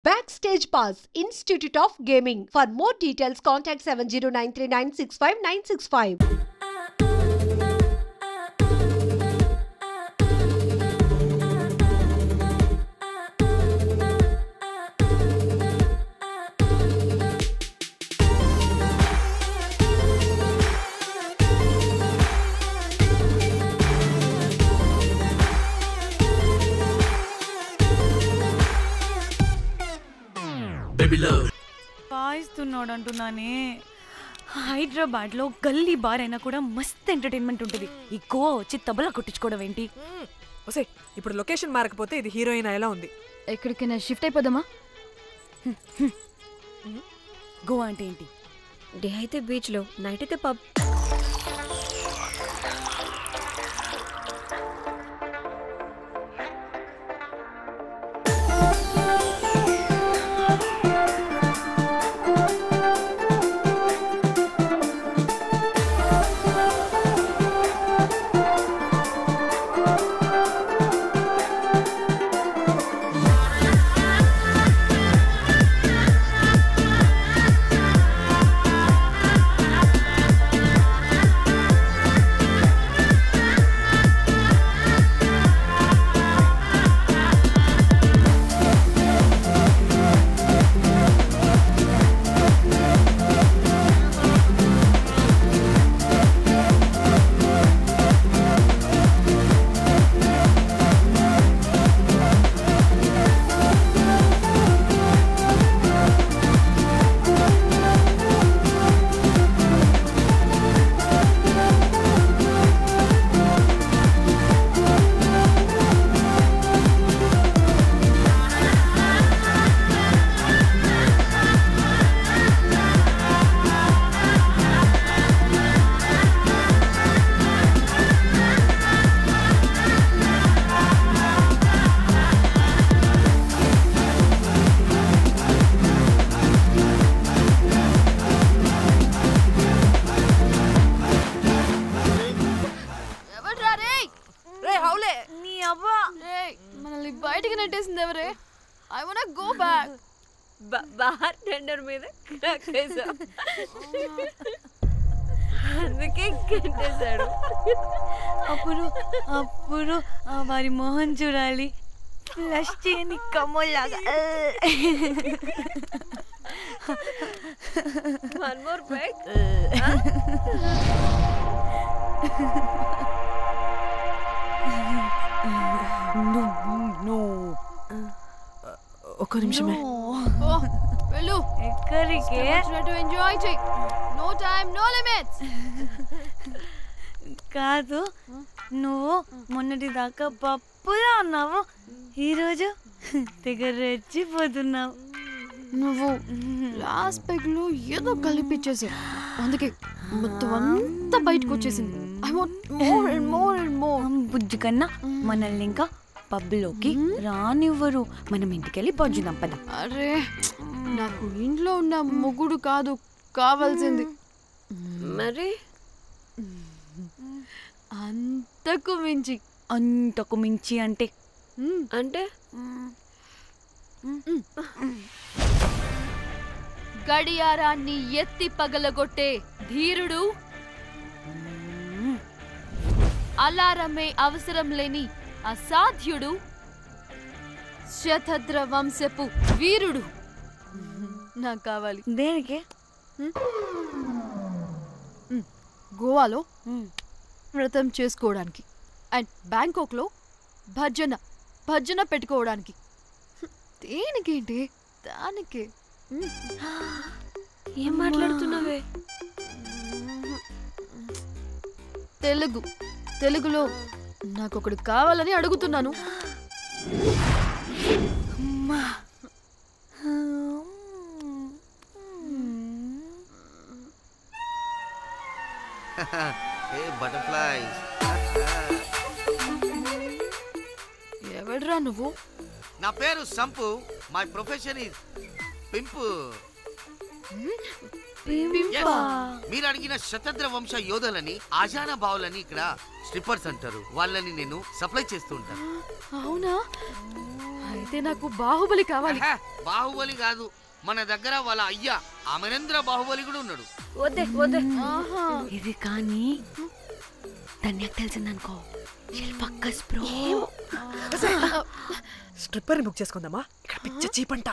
Backstage Pass, Institute of Gaming. For more details, contact 7093965965. వాయిస్తున్నాడు అంటున్నానే. Hyderabad లో గల్లీ bar అయినా కూడా మస్త్ ఎంటర్టైన్మెంట్ ఉంటుంది. ఈ గోవా వచ్చి తబలా కొట్టించుకోవడం ఏంటి? ఒసే ఇప్పుడు లొకేషన్ మారకపోతే ఇది హీరోయిన్ ఎలా ఉంది? ఎక్కడికైనా షిఫ్ట్ అయిపోదామా? గోవా అంటే ఏంటి? డే అయితే బీచ్ లో, నైట్ అయితే పబ్. మనల్ని బయటికి నెట్టేసింది ఎవరే? I want go back. Bar tender మీద అందుకే కట్టేశాడు. అప్పుడు అప్పుడు వారి మొహం చూడాలి, ఫ్లష్ చేయని కమ్మలాగా. One more back. ఒక్క నిమిషమే. వెళ్ళు. ఎక్కడికి? ఎంజాయ్ చెయ్. No time, no limits. కాదు, నువ్వు మొన్నటి దాకా పప్పులా ఉన్నావు, ఈరోజు తెగ రెచ్చిపోతున్నావు. నువ్వు లాస్ట్ పెగ్లో ఏదో కలిపిచ్చేసావు, అందుకే మొత్తం అంతా బయటకు వచ్చేసింది. I want more and more and more. బుజ్జి కన్నా మనల్ని ఇంకా పబ్లోకి రానివ్వరు. మనం ఇంటికెళ్ళి పజ్జుదాం పద. అరే, నాకు ఇంట్లో ఉన్న మొగుడు కాదు కావాల్సింది. మరి అంతకు మించి. అంతకు మించి అంటే అంటే గడియారాన్ని ఎత్తి పగలగొట్టే ధీరుడు, అలారమే అవసరం లేని అసాధ్యుడు, శతద్ర వంశపు వీరుడు నాకు కావాలి. దేనికి? గోవాలో వ్రతం చేసుకోవడానికి అండ్ బ్యాంకాక్లో భజన భజన పెట్టుకోవడానికి. దేనికేంటి? దానికి. ఏం మాట్లాడుతున్నావే? తెలుగులో నాకొకడు కావాలని అడుగుతున్నాను. ఎవడ్రా నువ్వు? నా పేరు Sampu. My profession is pimp. మీరు అడిగిన శతద్ర వంశ యోధులని, ఆజానా బావులని ఇక్కడ స్ట్రిప్పర్స్ అంటారు. వాళ్ళని నేను సప్లై చేస్తూ ఉంటాను. అవునా? అయితే నాకు బాహుబలి కావాలి. బాహుబలి కాదు, మన దగ్గర వాళ్ళ అయ్యా అమరేంద్ర బాహుబలి కూడా ఉన్నాడు. వద్దే వద్దే. ఇది కానీ ధన్యకు తెలిసిందనుకో పక్కస్ బ్రో. స్ట్రిప్పర్ బుక్ చేసుకుందామా? ఇక్కడ పిచ్చ చీపంట.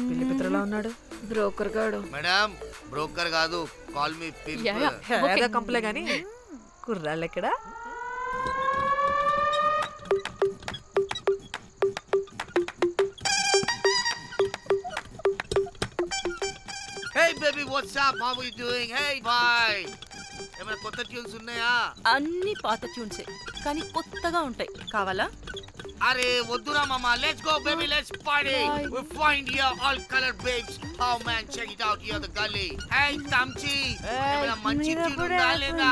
పిల్లి పిత్రలా ఉన్నాడు. బ్రోకర్ గాడు. మేడం బ్రోకర్ కాదు, కాల్ మీ ఏదో కంపలే గాని కుర్రాళ్ళు ఎక్కడ? Hey baby, what's up? How are you doing? Hey bye. ఏమైనా కొత్త ట్యూన్స్ ఉన్నాయా? అన్ని పాత ట్యూన్సే కానీ కొత్తగా ఉంటాయి. కావాలా? అరే వద్దురా మామ, let's go baby, let's party. We find here all colored babes. Oh man, check it out here the gully. Hey Tamchi, ఏమైనా మంచి ట్యూన్ ఉందా లేదా?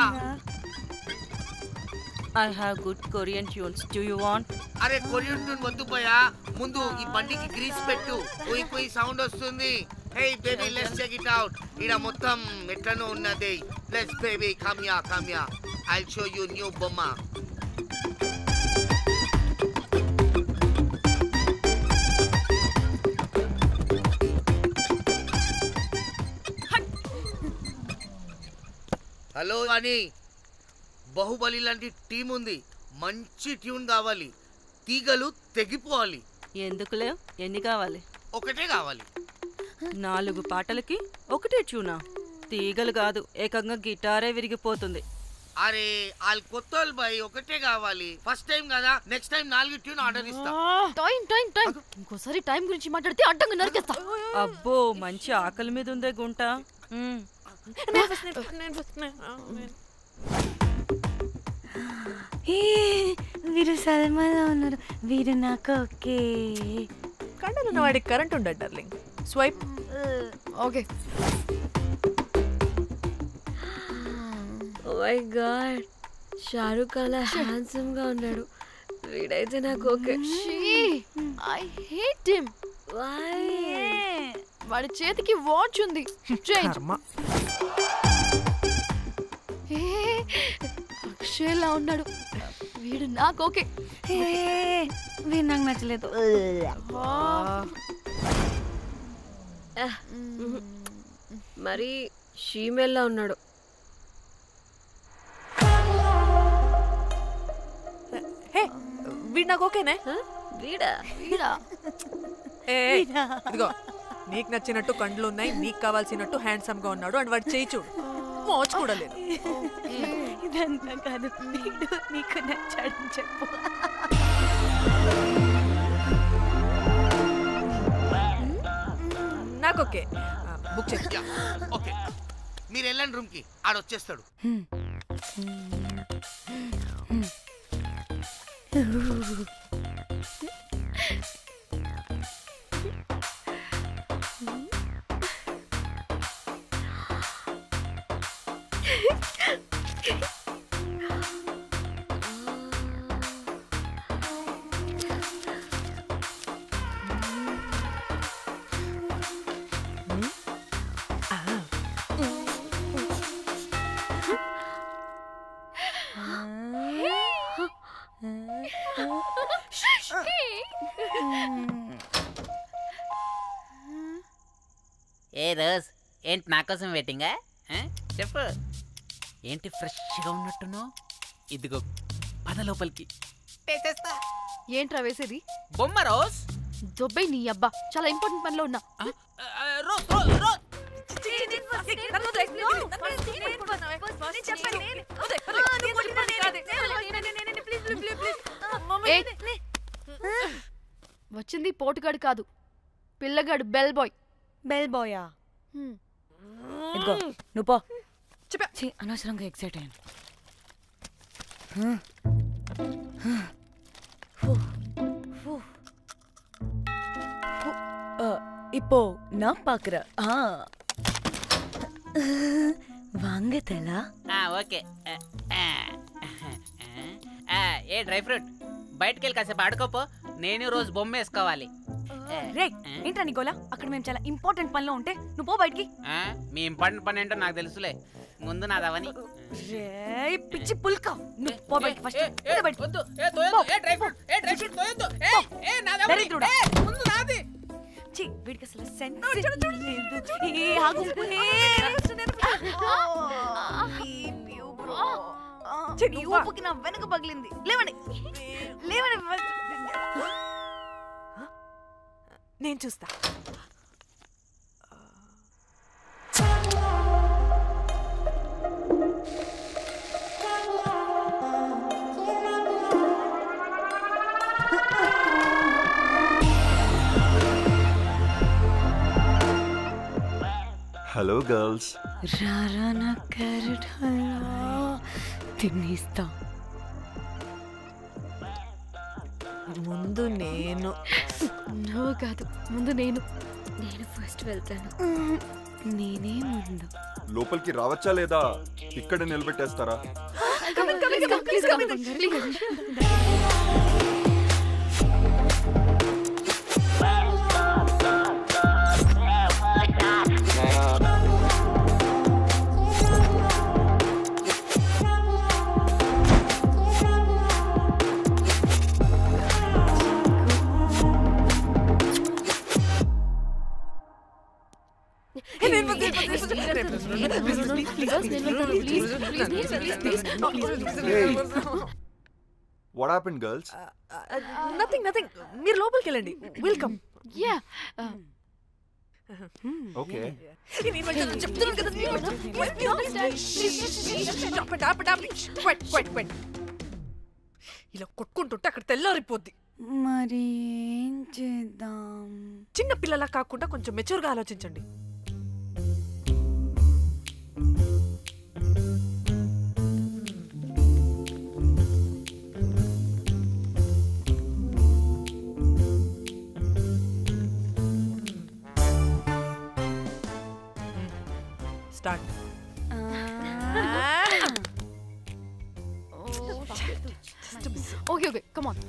I have good Korean tunes. Do you want? అరే కొరియన్ ట్యూన్ వద్దు పోయా, ముందు ఈ బండికి గ్రీస్ పెట్టు, పోయి పోయి సౌండ్ వస్తుంది. Hey baby, let's check it out. ఇడ మొత్తం ఎట్లనో ఉన్నది. Let's baby, come here. I'll show you new బొమ్మ. హలో అని బాహుబలి లాంటి టీం ఉంది, మంచి ట్యూన్ కావాలి, తీగలు తెగిపోవాలి. ఎందుకులే, ఎన్ని కావాలి? ఒకటే కావాలి. 4 పాటలకి ఒకటే ట్యూనా? తీగలు కాదు, ఏకంగా గిటారే విరిగిపోతుంది. అరే వాళ్ళు కొత్త వాళ్ళు బాయ్, ఒకటే కావాలి. ఫస్ట్ టైం కదా, నెక్స్ట్ టైం 4 ట్యూన్ ఆర్డర్ ఇస్తా. టైం ఇంకోసారి టైం గురించి మాట్లాడితే అడ్డంగా నరికేస్తా. అబ్బో, మంచి ఆకలి మీద ఉందే గుంట. వీరు సల్మాలో ఉన్నారు. వీరు నాకు ఓకే. కండలున్న వాడికి కరెంట్ ఉండదు darling. Swipe. Okay. Oh my god, Shahrukh అలా హ్యాండ్సమ్ గా ఉన్నాడు. వీడైతే నాకు okay. I hate him. Why? వాడి చేతికి వాచ్ ఉంది. అక్షయ్లా ఉన్నాడు. వీడు నాకు ఓకే. వీడు నాకు నచ్చలేదు. మరి షీమేల్లా ఉన్నాడు. హే, వీడు నాకు ఓకేనే. వీడా? ఇదిగో, నీకు నచ్చినట్టు కండ్లు ఉన్నాయి, నీకు కావాల్సినట్టు హ్యాండ్సమ్ గా ఉన్నాడు, అండ్ వాడు చేయి చూడు, మోచ్ కూడా లేదు. ఇదంతా కాదు, వీడు నీకు నచ్చాడని చెప్పు. నాకు ఓకే. బుక్ చేసి ఓకే, మీరు వెళ్ళండి రూమ్ కి, ఆడొచ్చేస్తాడు. ఏ రోజ్, ఏంటి నా కోసం వెయిటింగా? చెప్పు, ఏంటి ఫ్రెష్గా ఉన్నట్టును? ఇదిగో పద లోపలికి. ఏంట్రా వేసేది? బొమ్మ రోజ్. దొబ్బై నీ అబ్బా, చాలా ఇంపార్టెంట్ పనిలో ఉన్నా. Rose rose rose. వచ్చింది పోటుగాడు కాదు, పిల్లగాడు బెల్ బాయ్. బెల్ బాయా? ఇదిగో నువ్వు పో. అనవసరంగా ఎక్సైట్ అయ్యాను. இப்போ நான் பாக்குறேன். வாங்க தலா. ఓకే. ఏ డ్రై ఫ్రూట్, బయటకు వెళ్ళి కాసేపు ఆడుకోపో, నేను రోజు బొమ్మ వేసుకోవాలి. రే, ఏంట్రా నికోలా, అక్కడ మేము చాలా ఇంపార్టెంట్ పనిలో ఉంటే నువ్వు పో బయటికి. మీ ఇంపార్టెంట్ పని ఏంటో నాకు తెలుసులే. ముందు నాదవని. రేయ్ పిచ్చి పుల్క, నువ్వు పో బయటికి ఫస్ట్. వద్దు, డ్రై ఫ్రూట్ తోయొద్దు. నాదవని, ముందు నాది. ఛీ, వీడికి అసలు సెన్స్ లేదు. ఏ ఆగు, ఈ ఊపుకి నా వెనక పగిలింది. లేవండి లేవండి. నేను చూస్తా. Hello girls. రారా నా క్యారెట్ హల్వా తినేస్తా. ముందు నేను. నువ్వు కాదు, ముందు నేను ఫస్ట్ వెళ్తాను. నేనే ముందు. లోపలికి రావచ్చా లేదా ఇక్కడ నిలబెట్టేస్తారా? What happened, girls? Nothing. మీరు లోపలికి వెళ్ళండి. వెల్కమ్. యా. Okay. చెప్తున్నాను కదా. ఇలా కొట్టుకుంటుంటే అక్కడ తెల్లారిపోద్ది. మరి ఏం చేద్దాం? చిన్న పిల్లలా కాకుండా కొంచెం మెచ్యూర్గా ఆలోచించండి. స్టార్ట్. Okay come on.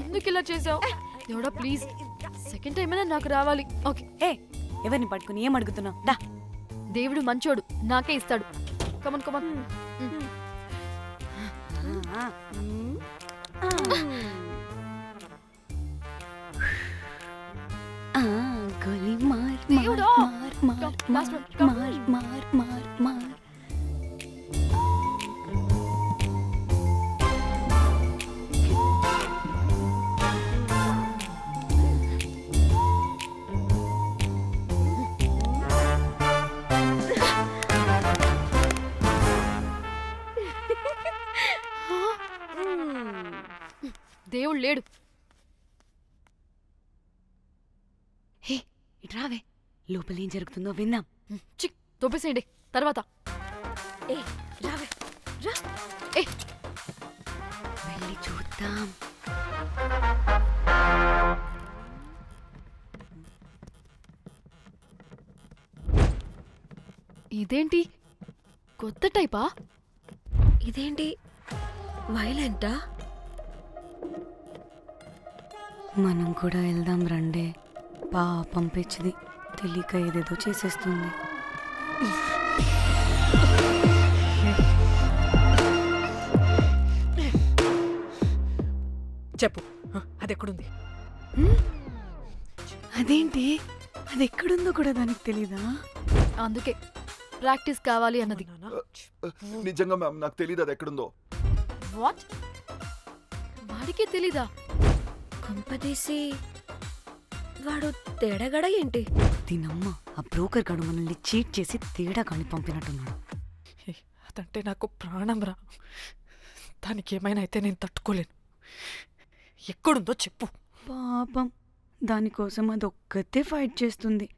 ఎందుకు ఇలా చేసావు? దేవుడా ప్లీజ్, సెకండ్ టైం అయినా నాకు రావాలి. ఓకే. ఎవరిని పట్టుకుని ఏం అడుగుతున్నావు? దా. దేవుడు మంచోడు, నాకే ఇస్తాడు. Come on come on. గోలీ మార్ దేవుడా. మార్ మార్ మార్ మార్ మార్. దేవుడు లేడు. హే ఇటు రావే, లోపల ఏం జరుగుతుందో విందాం. చిక్ తోపేసేయండి తర్వాత. రావే రా. వెళ్ళి చూద్దాం. ఇదేంటి కొత్త టైపా? ఇదేంటి వైలెంటా? మనం కూడా వెళ్దాం రండే. పాపం పిచ్చిది, తెలియక ఏదేదో చేసేస్తుంది. చెప్పు, అది ఎక్కడుంది? అదేంటి, అది ఎక్కడుందో కూడా దానికి తెలీదా? అందుకే ప్రాక్టీస్ కావాలి అన్నది. నిజంగా మ్యామ్ నాకు తెలియదు అది ఎక్కడుందో. వాట్? వాడికి తెలీదా? కొంపదీసి వాడు తేడాగడ ఏంటి? దీనమ్మ, ఆ బ్రోకర్ గడు మనల్ని చీట్ చేసి తేడా కాని పంపినట్టున్నాడు. అదంటే నాకు ప్రాణం రా. దానికి ఏమైనా అయితే నేను తట్టుకోలేను. ఎక్కడుందో చెప్పు. పాపం, దానికోసం అది ఒక్కతే ఫైట్ చేస్తుంది.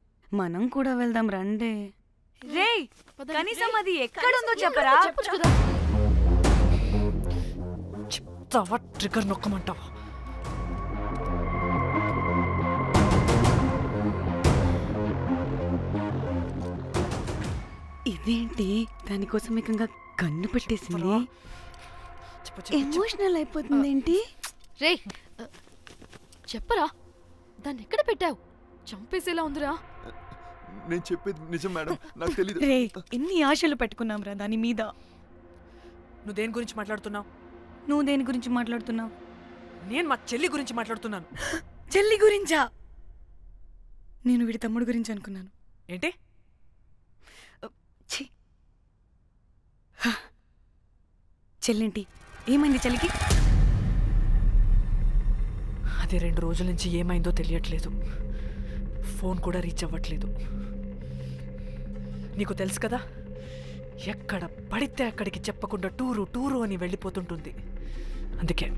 మనం కూడా వెళ్దాం రండే. రేయ్, కనీసం అది ఎక్కడుందో చెప్పరా? చెప్తావా? ట్రిగర్ నొక్కమంటావా? ఇదేంటి, దానికోసం ఏకంగా కన్ను పెట్టేసింది. ఎమోషనల్ అయిపోతుంది ఏంటి? రే చెప్పరా, దాన్ని ఎక్కడ పెట్టావు? చంపేసేలా ఉందిరా. నేను చెప్పేది నిజం మేడం, నాకు తెలీదు. రే ఎన్ని ఆశలు పెట్టుకున్నాం రా దాని మీద. నువ్వు దేని గురించి మాట్లాడుతున్నావు? నువ్వు దేని గురించి మాట్లాడుతున్నావు? నేను మా చెల్లి గురించి మాట్లాడుతున్నాను. చెల్లి గురించా? నేను వీడి తమ్ముడు గురించి అనుకున్నాను. ఏంటి? చెల్లింటి ఏమైంది చెల్లికి? అది 2 రోజుల నుంచి ఏమైందో తెలియట్లేదు. ఫోన్ కూడా రీచ్ అవ్వట్లేదు. నీకు తెలుసు కదా, ఎక్కడ పడితే అక్కడికి చెప్పకుండా టూరు అని వెళ్ళిపోతుంటుంది. అందుకే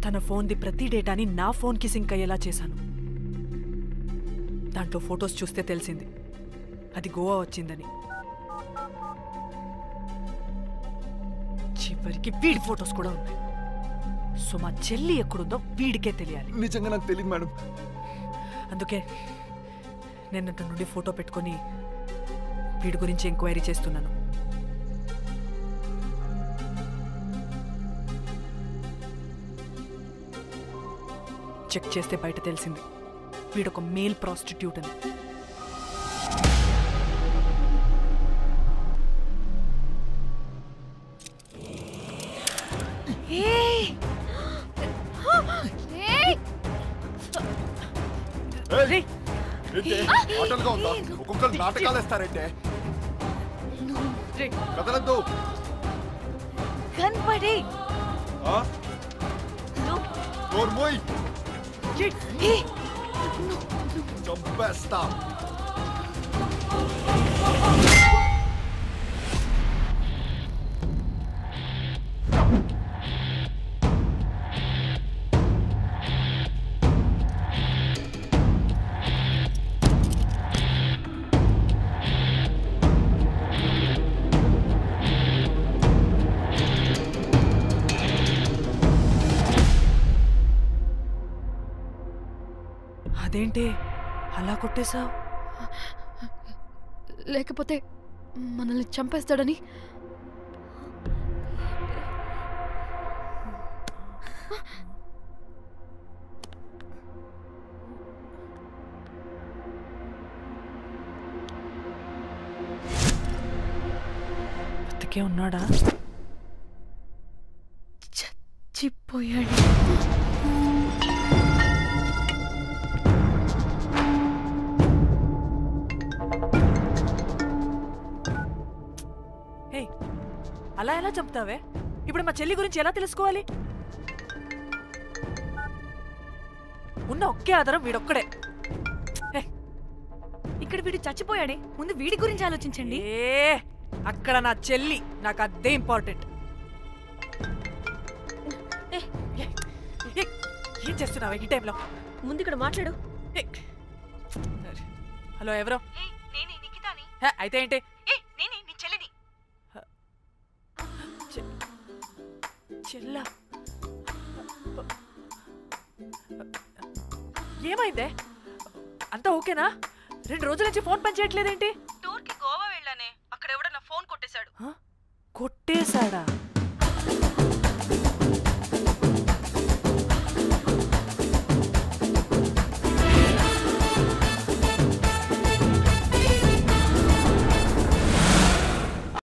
తన ఫోన్ది ప్రతి డేటాని నా ఫోన్కి సింక్ అయ్యేలా చేశాను. దాంట్లో ఫొటోస్ చూస్తే తెలిసింది అది గోవా వచ్చిందని. చివరికి వీడి ఫొటోస్ కూడా ఉన్నాయి. సో మా చెల్లి ఎక్కడుందో వీడికే తెలియాలి. నిజంగా నాకు తెలియదు మేడం. అందుకే నిన్నటి నుండి ఫోటో పెట్టుకొని వీడి గురించి ఎంక్వైరీ చేస్తున్నాను. చెక్ చేస్తే బయట తెలిసింది వీడొక మేల్ ప్రాస్టిట్యూట్ అని. ఆటలుగా ఉందా? ఒక్కొక్కరు నాటకాలు వేస్తారంటే కదలద్దు. కనపడే చంపేస్తా. అదేంటి అలా కొట్టేశావు? లేకపోతే మనల్ని చంపేస్తాడని. బతికే ఉన్నాడా? చచ్చిపోయాడు. అలా ఎలా చంపుతావే? ఇప్పుడు మా చెల్లి గురించి ఎలా తెలుసుకోవాలి? ఉన్న ఒకే ఆధారం వీడొక్కడే. ఇక్కడ వీడు చచ్చిపోయాడే, ముందు వీడి గురించి ఆలోచించండి. అక్కడ నా చెల్లి, నాకు అదే ఇంపార్టెంట్. ఏం చేస్తున్నావే ఈ టైంలో? ముందు ఇక్కడ మాట్లాడు. హలో, ఎవరో? అయితే ఏంటి? చెల్లా, ఏమైందే? అంతా ఓకేనా? 2 రోజుల నుంచి ఫోన్ పని చేయట్లేదేంటి? టూర్కి గోవా వెళ్ళానే, అక్కడ ఎవడన్నా ఫోన్ కొట్టేశాడు. కొట్టేశాడా?